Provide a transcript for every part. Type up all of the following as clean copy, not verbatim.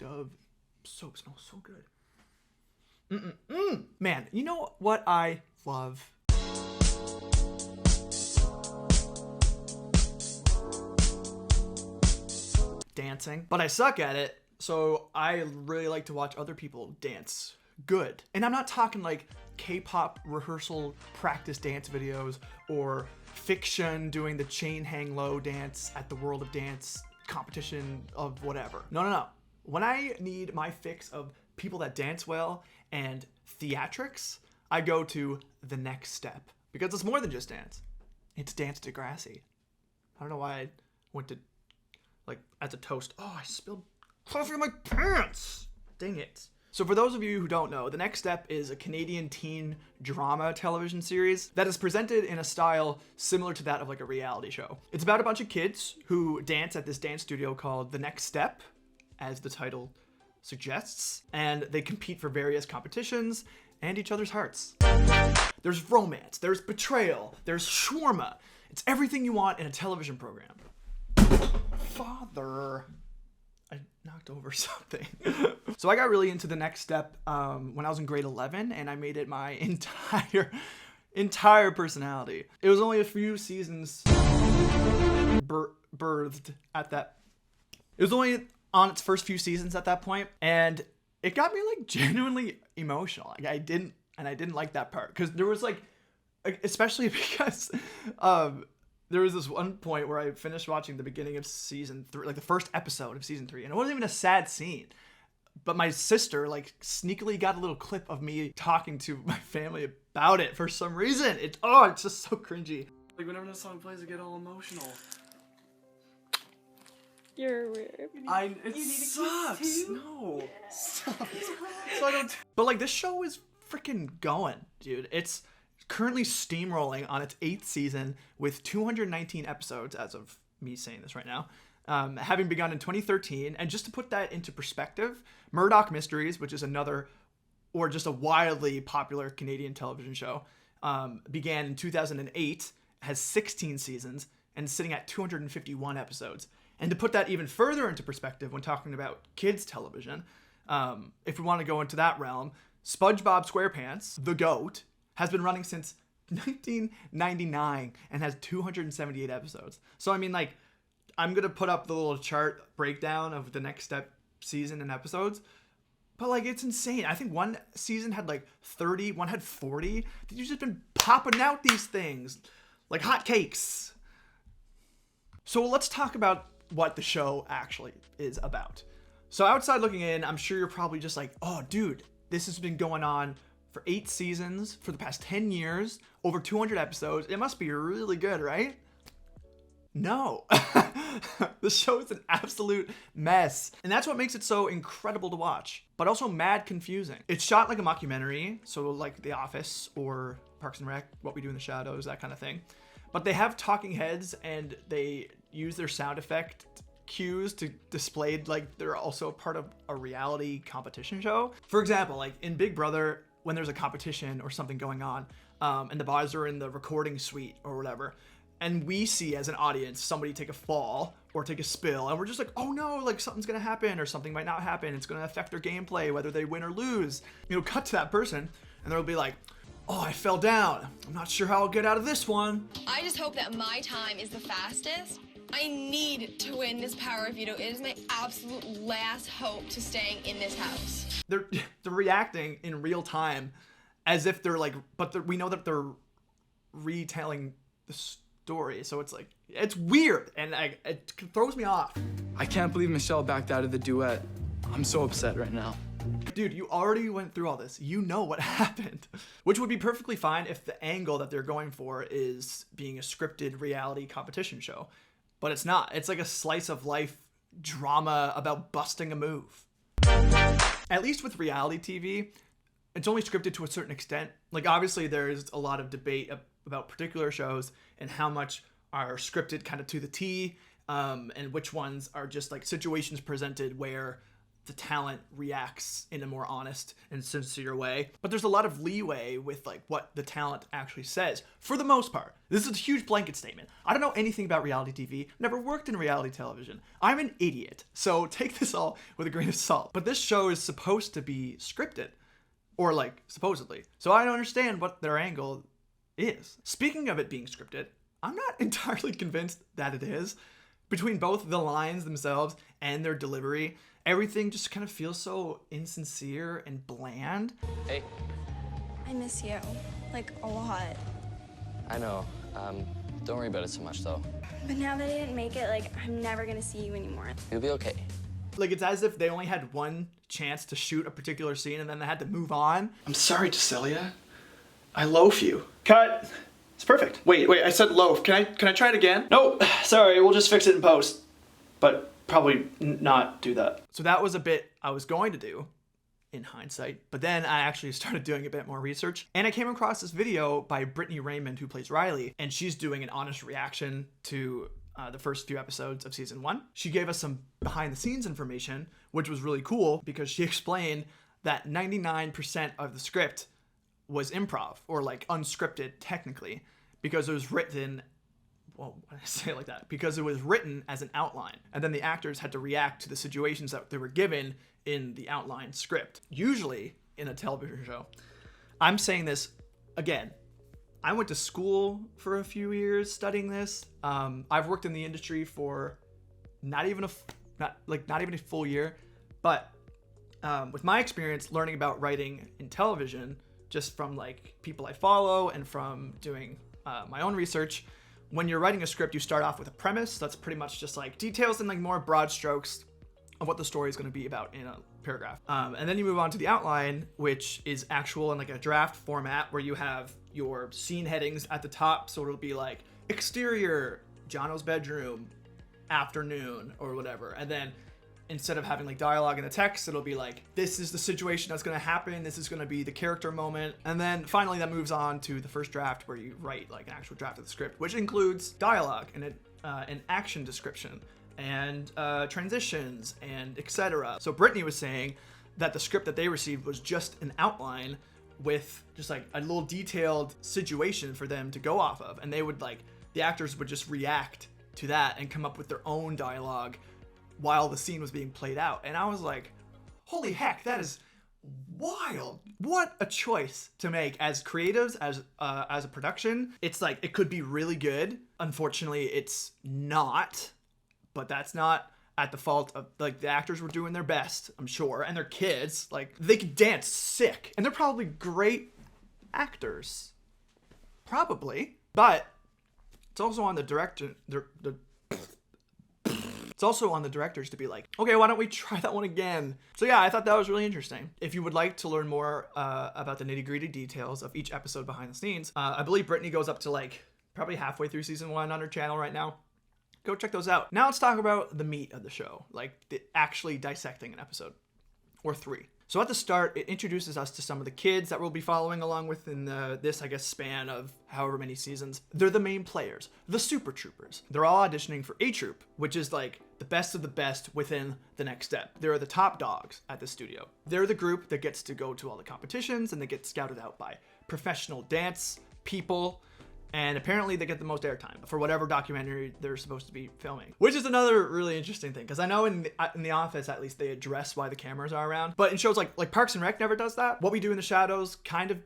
Dove soap smells so good. Man, you know what I love? Dancing. But I suck at it, so I really like to watch other people dance good. And I'm not talking like K-pop rehearsal practice dance videos or fiction doing the chain hang low dance at the World of Dance competition of whatever. No. When I need my fix of people that dance well and theatrics, I go to The Next Step, because it's more than just dance. It's Dance Degrassi. I don't know why I went to, like, as a toast. Oh, I spilled coffee on my pants. Dang it. So for those of you who don't know, The Next Step is a Canadian teen drama television series that is presented in a style similar to that of like a reality show. It's about a bunch of kids who dance at this dance studio called The Next Step, as the title suggests, and they compete for various competitions and each other's hearts. There's romance, there's betrayal, there's shawarma. It's everything you want in a television program. Father, I knocked over something. So I got really into The Next Step when I was in grade 11, and I made it my entire personality. It was only a few seasons birthed at that. It was only on its first few seasons at that point, and it got me like genuinely emotional. Like I didn't like that part, because there was like, especially because there was this one point where I finished watching the beginning of season 3, like the first episode of season 3, and it wasn't even a sad scene, but my sister like sneakily got a little clip of me talking to my family about it for some reason. It's just so cringy. Like whenever the song plays, I get all emotional. You're weird. It sucks. No. Stop. So I don't. But like this show is freaking going, dude. It's currently steamrolling on its 8th season with 219 episodes as of me saying this right now, having begun in 2013. And just to put that into perspective, Murdoch Mysteries, which is another, or just a wildly popular Canadian television show, began in 2008, has 16 seasons, and is sitting at 251 episodes. And to put that even further into perspective when talking about kids television, if we want to go into that realm, SpongeBob SquarePants, the GOAT, has been running since 1999 and has 278 episodes. So I mean, like, I'm going to put up the little chart breakdown of The Next Step season and episodes, but like, it's insane. I think one season had like 30, one had 40. You've just been popping out these things like hotcakes. So let's talk about what the show actually is about. So outside looking in, I'm sure you're probably just like, oh dude, this has been going on for 8 seasons for the past 10 years, over 200 episodes. It must be really good, right? No. The show is an absolute mess. And that's what makes it so incredible to watch, but also mad confusing. It's shot like a mockumentary, so like The Office or Parks and Rec, What We Do in the Shadows, that kind of thing. But they have talking heads, and they use their sound effect cues to display like they're also part of a reality competition show. For example, like in Big Brother, when there's a competition or something going on, and the boys are in the recording suite or whatever, and we see as an audience somebody take a fall or take a spill, and we're just like, oh no, like something's gonna happen or something might not happen. It's gonna affect their gameplay, whether they win or lose. You know, cut to that person, and they'll be like, oh, I fell down. I'm not sure how I'll get out of this one. I just hope that my time is the fastest. I need to win this power veto. It is my absolute last hope to staying in this house. They're reacting in real time as if they're like, but we know that they're retelling the story. So it's like, it's weird, and it throws me off. I can't believe Michelle backed out of the duet. I'm so upset right now. Dude, you already went through all this. You know what happened. Which would be perfectly fine if the angle that they're going for is being a scripted reality competition show. But it's not. It's like a slice of life drama about busting a move. At least with reality TV, it's only scripted to a certain extent. Like, obviously, there's a lot of debate about particular shows and how much are scripted kind of to the T, and which ones are just like situations presented where the talent reacts in a more honest and sincere way. But there's a lot of leeway with like what the talent actually says, for the most part. This is a huge blanket statement. I don't know anything about reality TV, never worked in reality television. I'm an idiot, so take this all with a grain of salt. But this show is supposed to be scripted, or like supposedly. So I don't understand what their angle is. Speaking of it being scripted, I'm not entirely convinced that it is. Between both the lines themselves and their delivery, everything just kind of feels so insincere and bland. Hey. I miss you, like, a lot. I know. Don't worry about it so much, though. But now that I didn't make it, like, I'm never gonna see you anymore. You'll be okay. Like, it's as if they only had one chance to shoot a particular scene and then they had to move on. I'm sorry, Cecilia. I loaf you. Cut. It's perfect. Wait, I said loaf. Can I try it again? No, sorry, we'll just fix it in post. But probably not do that. So that was a bit I was going to do in hindsight, but then I actually started doing a bit more research, and I came across this video by Brittany Raymond, who plays Riley, and she's doing an honest reaction to the first few episodes of season 1. She gave us some behind the scenes information, which was really cool because she explained that 99% of the script was improv, or like unscripted technically, because it was written, well, why did I say it like that? Because it was written as an outline, and then the actors had to react to the situations that they were given in the outline script. Usually in a television show, I'm saying this again, I went to school for a few years studying this. I've worked in the industry for not even a full year, but with my experience learning about writing in television, just from like people I follow and from doing my own research, when you're writing a script, you start off with a premise. That's pretty much just like details and like more broad strokes of what the story is going to be about in a paragraph. And then you move on to the outline, which is actual in like a draft format where you have your scene headings at the top. So it'll be like exterior, Jono's bedroom, afternoon, or whatever. And then instead of having like dialogue in the text, it'll be like, this is the situation that's going to happen. This is going to be the character moment. And then finally that moves on to the first draft where you write like an actual draft of the script, which includes dialogue and an action description and transitions and etc. So Brittany was saying that the script that they received was just an outline with just like a little detailed situation for them to go off of, and they would like, the actors would just react to that and come up with their own dialogue while the scene was being played out. And I was like, holy heck, that is wild. What a choice to make as creatives, as a production. It's like, it could be really good. Unfortunately, it's not. But that's not at the fault of, like, the actors were doing their best, I'm sure, and their kids, like, they could dance sick, and they're probably great actors, probably. But it's also on the director. It's also on the directors to be like, okay, why don't we try that one again? So yeah, I thought that was really interesting. If you would like to learn more about the nitty-gritty details of each episode behind the scenes, I believe Brittany goes up to like probably halfway through season 1 on her channel right now. Go check those out. Now let's talk about the meat of the show, like actually dissecting an episode, or 3. So at the start, it introduces us to some of the kids that we'll be following along with in this, I guess, span of however many seasons. They're the main players, the Super Troopers. They're all auditioning for A Troop, which is like the best of the best within the next step. They're the top dogs at the studio. They're the group that gets to go to all the competitions, and they get scouted out by professional dance people. And apparently they get the most airtime for whatever documentary they're supposed to be filming, which is another really interesting thing, because I know in the Office, at least, they address why the cameras are around. But in shows like Parks and Rec never does that. What We Do in the Shadows kind of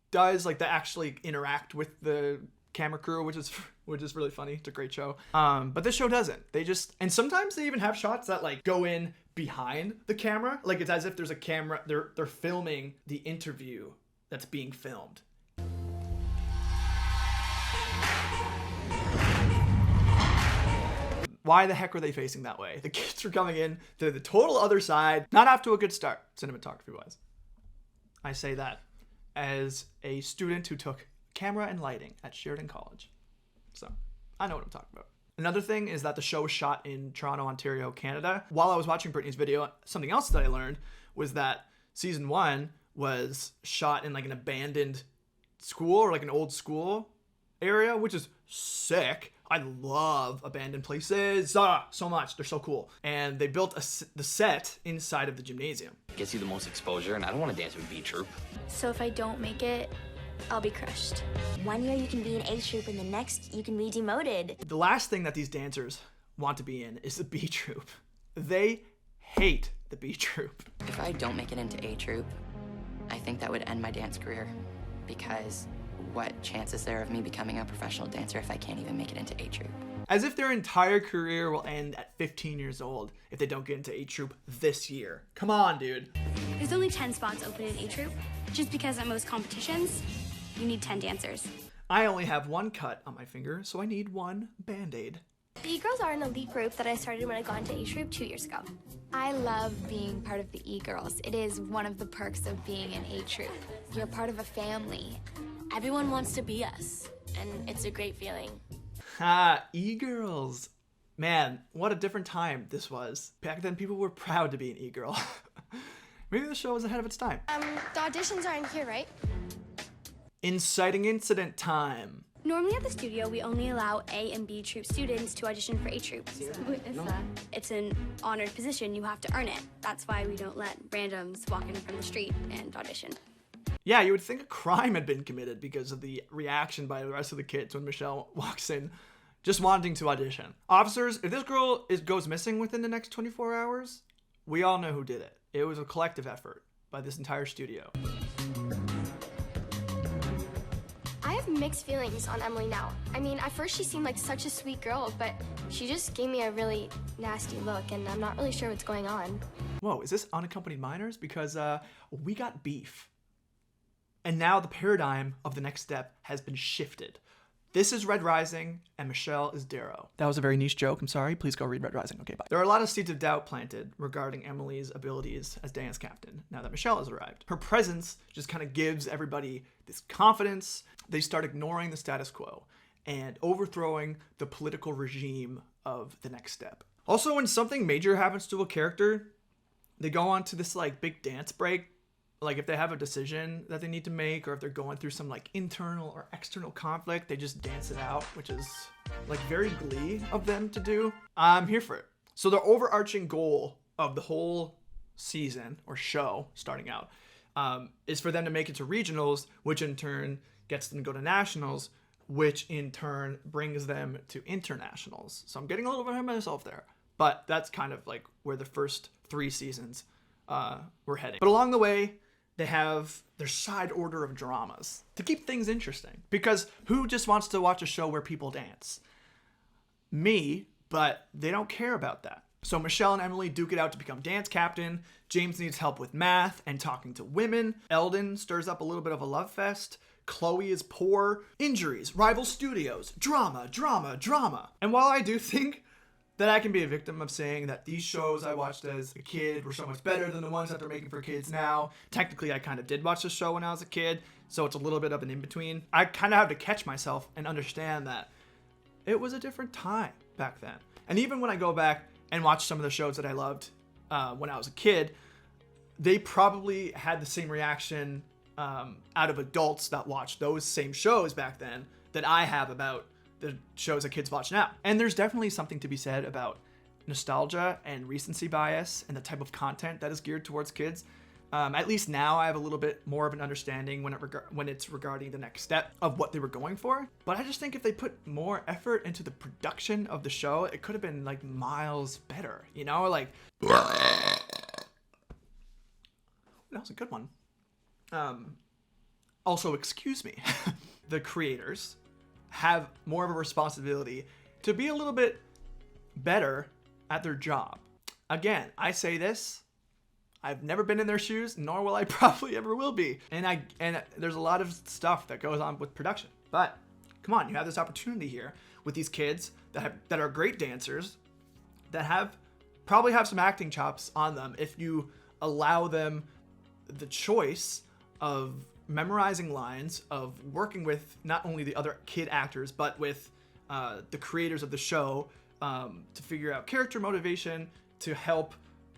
does, like, they actually interact with the camera crew, which is really funny. It's a great show. But this show doesn't. They just, and sometimes they even have shots that like go in behind the camera. Like, it's as if there's a camera, they're filming the interview that's being filmed. Why the heck are they facing that way? The kids are coming in to the total other side, not off to a good start, cinematography-wise. I say that as a student who took camera and lighting at Sheridan College. So, I know what I'm talking about. Another thing is that the show was shot in Toronto, Ontario, Canada. While I was watching Brittany's video, something else that I learned was that season 1 was shot in like an abandoned school, or like an old school area, which is sick. I love abandoned places so much. They're so cool. And they built the set inside of the gymnasium. Gets you the most exposure, and I don't want to dance with B Troop. So if I don't make it, I'll be crushed. One year you can be in A Troop and the next you can be demoted. The last thing that these dancers want to be in is the B Troop. They hate the B Troop. If I don't make it into A Troop, I think that would end my dance career, because what chance is there of me becoming a professional dancer if I can't even make it into A Troop? As if their entire career will end at 15 years old if they don't get into A Troop this year. Come on, dude. There's only 10 spots open in A Troop, just because at most competitions, you need 10 dancers. I only have one cut on my finger, so I need one Band-Aid. The E-Girls are an elite group that I started when I got into A Troop 2 years ago. I love being part of the E-Girls. It is one of the perks of being in A Troop. You're part of a family. Everyone wants to be us, and it's a great feeling. Ha, E-Girls. Man, what a different time this was. Back then, people were proud to be an E-Girl. Maybe the show was ahead of its time. The auditions aren't here, right? Inciting incident time. Normally at the studio, we only allow A and B Troop students to audition for A Troop. It's an honored position. You have to earn it. That's why we don't let randoms walk in from the street and audition. Yeah, you would think a crime had been committed because of the reaction by the rest of the kids when Michelle walks in just wanting to audition. Officers, if this girl goes missing within the next 24 hours, we all know who did it. It was a collective effort by this entire studio. I have mixed feelings on Emily now. I mean, at first she seemed like such a sweet girl, but she just gave me a really nasty look, and I'm not really sure what's going on. Whoa, is this unaccompanied minors? Because we got beef. And now the paradigm of the next step has been shifted. This is Red Rising, and Michelle is Darrow. That was a very niche joke. I'm sorry. Please go read Red Rising. Okay, bye. There are a lot of seeds of doubt planted regarding Emily's abilities as dance captain now that Michelle has arrived. Her presence just kind of gives everybody this confidence. They start ignoring the status quo and overthrowing the political regime of the next step. Also, when something major happens to a character, they go on to this like big dance break. Like if they have a decision that they need to make, or if they're going through some like internal or external conflict, they just dance it out, which is like very Glee of them to do. I'm here for it. So the overarching goal of the whole season or show starting out is for them to make it to regionals, which in turn gets them to go to nationals, which in turn brings them to internationals. So I'm getting a little bit ahead of myself there, but that's kind of like where the first 3 seasons were heading. But along the way, they have their side order of dramas to keep things interesting. Because who just wants to watch a show where people dance? Me, but they don't care about that. So Michelle and Emily duke it out to become dance captain. James needs help with math and talking to women. Eldon stirs up a little bit of a love fest. Chloe is poor. Injuries, rival studios, drama, drama, drama. And while I do think that I can be a victim of saying that these shows I watched as a kid were so much better than the ones that they're making for kids now. Technically, I kind of did watch the show when I was a kid, so it's a little bit of an in-between. I kind of have to catch myself and understand that it was a different time back then. And even when I go back and watch some of the shows that I loved when I was a kid, they probably had the same reaction out of adults that watched those same shows back then that I have about the shows that kids watch now. And there's definitely something to be said about nostalgia and recency bias and the type of content that is geared towards kids. At least now I have a little bit more of an understanding when it's regarding the next step of what they were going for. But I just think if they put more effort into the production of the show, it could have been like miles better, you know? Like, that was a good one. Also, excuse me, the creators have more of a responsibility to be a little bit better at their job. Again, I say this, I've never been in their shoes, nor will I probably ever will be. And there's a lot of stuff that goes on with production. But come on, you have this opportunity here with these kids that are great dancers, that probably have some acting chops on them if you allow them the choice of memorizing lines, of working with not only the other kid actors, but with the creators of the show to figure out character motivation, to help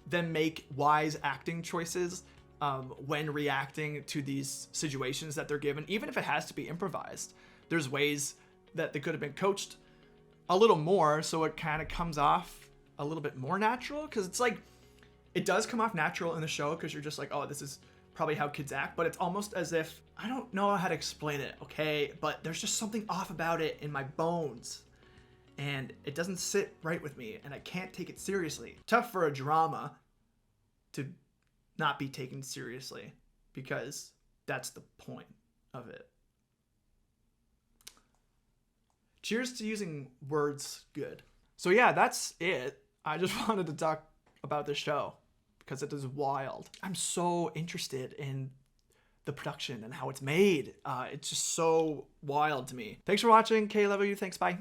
them make wise acting choices when reacting to these situations that they're given, even if it has to be improvised. There's ways that they could have been coached a little more so it kind of comes off a little bit more natural, because it's like it does come off natural in the show because you're just like, oh, this is probably how kids act, but it's almost as if, I don't know how to explain it, okay, but there's just something off about it in my bones and it doesn't sit right with me and I can't take it seriously. Tough for a drama to not be taken seriously because that's the point of it. Cheers to using words good. So yeah, that's it. I just wanted to talk about this show because it is wild. I'm so interested in the production and how it's made. It's just so wild to me. Thanks for watching. K, love you. Thanks. Bye.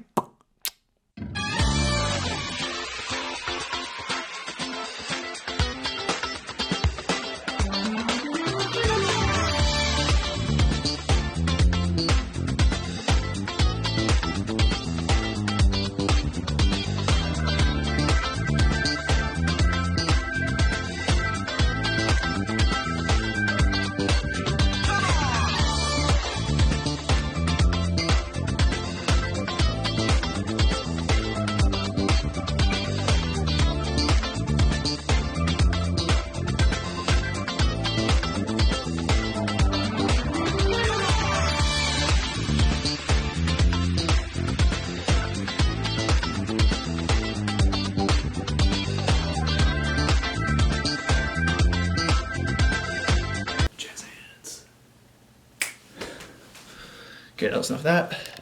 Okay, that was enough of that.